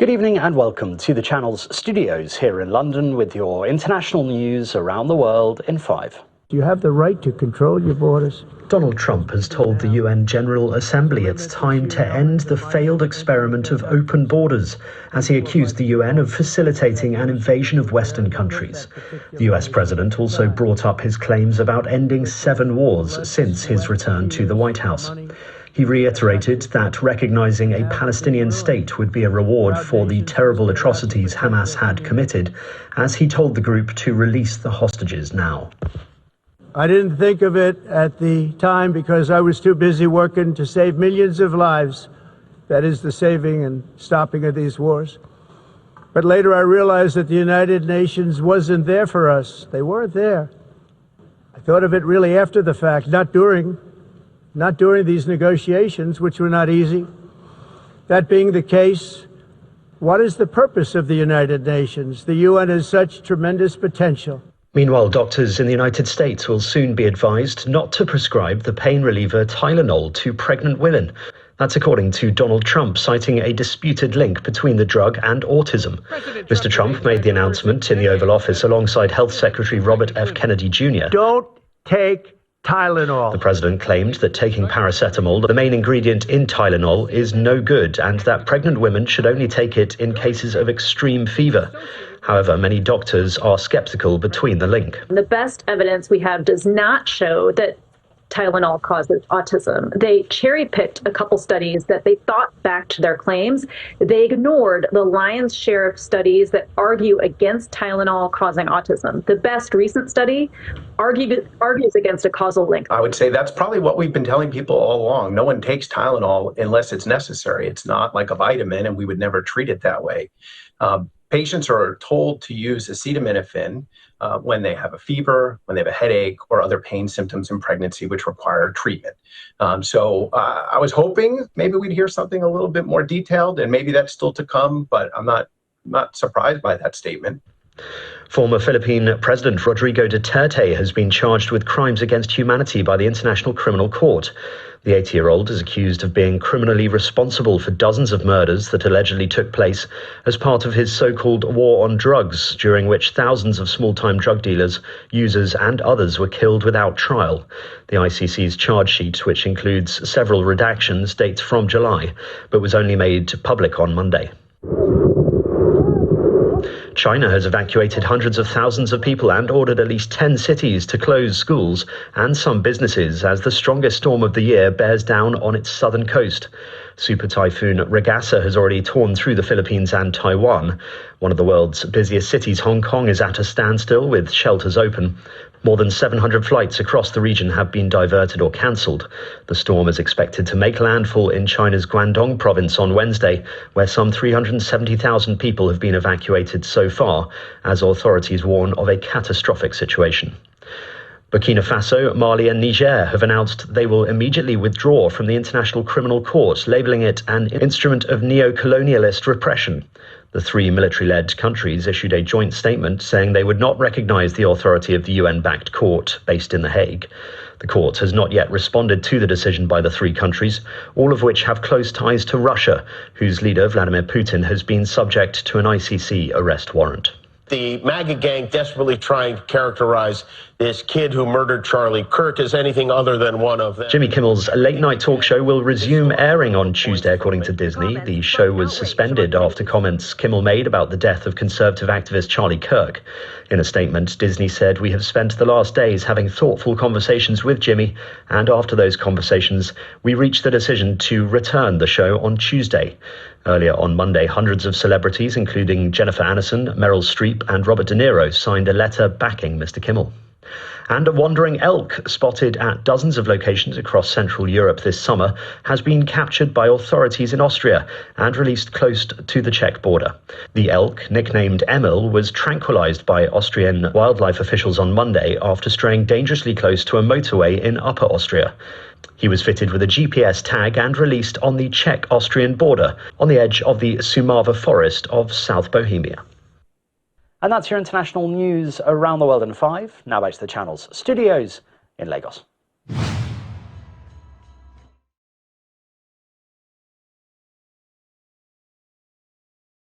Good evening and welcome to the channel's studios here in London with your international news around the world in 5. You have the right to control your borders. Donald Trump has told the UN General Assembly it's time to end the failed experiment of open borders, as he accused the UN of facilitating an invasion of Western countries. The US president also brought up his claims about ending 7 wars since his return to the White House. He reiterated that recognizing a Palestinian state would be a reward for the terrible atrocities Hamas had committed, as he told the group to release the hostages now. I didn't think of it at the time because I was too busy working to save millions of lives. That is the saving and stopping of these wars. But later I realized that the United Nations wasn't there for us. They weren't there. I thought of it really after the fact, not during these negotiations, which were not easy. That being the case, what is the purpose of the United Nations? The UN has such tremendous potential. Meanwhile, doctors in the United States will soon be advised not to prescribe the pain reliever Tylenol to pregnant women. That's according to Donald Trump, citing a disputed link between the drug and autism. Mr. Trump made the announcement in the Oval Office alongside Health Secretary Robert F. Kennedy Jr. Don't take Tylenol. The president claimed that taking paracetamol, the main ingredient in Tylenol, is no good and that pregnant women should only take it in cases of extreme fever. However, many doctors are skeptical between the link. The best evidence we have does not show that Tylenol causes autism. They cherry-picked a couple studies that they thought backed their claims. They ignored the lion's share of studies that argue against Tylenol causing autism. The best recent study argues against a causal link. I would say that's probably what we've been telling people all along. No one takes Tylenol unless it's necessary. It's not like a vitamin, and we would never treat it that way. Patients are told to use acetaminophen when they have a fever, when they have a headache, or other pain symptoms in pregnancy which require treatment. So I was hoping maybe we'd hear something a little bit more detailed, and maybe that's still to come, but I'm not surprised by that statement. Former Philippine President Rodrigo Duterte has been charged with crimes against humanity by the International Criminal Court. The 80-year-old is accused of being criminally responsible for dozens of murders that allegedly took place as part of his so-called war on drugs, during which thousands of small-time drug dealers, users and others were killed without trial. The ICC's charge sheet, which includes several redactions, dates from July, but was only made public on Monday. China has evacuated hundreds of thousands of people and ordered at least 10 cities to close schools and some businesses as the strongest storm of the year bears down on its southern coast. Super Typhoon Regassa has already torn through the Philippines and Taiwan. One of the world's busiest cities, Hong Kong, is at a standstill with shelters open. More than 700 flights across the region have been diverted or cancelled. The storm is expected to make landfall in China's Guangdong province on Wednesday, where some 370,000 people have been evacuated so far, as authorities warn of a catastrophic situation. Burkina Faso, Mali and Niger have announced they will immediately withdraw from the International Criminal Court, labelling it an instrument of neo-colonialist repression. The 3 military-led countries issued a joint statement saying they would not recognise the authority of the UN-backed court based in The Hague. The court has not yet responded to the decision by the 3 countries, all of which have close ties to Russia, whose leader Vladimir Putin has been subject to an ICC arrest warrant. The MAGA gang desperately trying to characterize this kid who murdered Charlie Kirk as anything other than one of them. Jimmy Kimmel's late-night talk show will resume airing on Tuesday, according to Disney. The show was suspended after comments Kimmel made about the death of conservative activist Charlie Kirk. In a statement, Disney said, "We have spent the last days having thoughtful conversations with Jimmy, and after those conversations, we reached the decision to return the show on Tuesday." Earlier on Monday, hundreds of celebrities, including Jennifer Aniston, Meryl Streep and Robert De Niro, signed a letter backing Mr. Kimmel. And a wandering elk, spotted at dozens of locations across Central Europe this summer, has been captured by authorities in Austria and released close to the Czech border. The elk, nicknamed Emil, was tranquilized by Austrian wildlife officials on Monday after straying dangerously close to a motorway in Upper Austria. He was fitted with a GPS tag and released on the Czech-Austrian border, on the edge of the Sumava forest of South Bohemia. And that's your international news around the world in 5. Now back to the channel's studios in Lagos.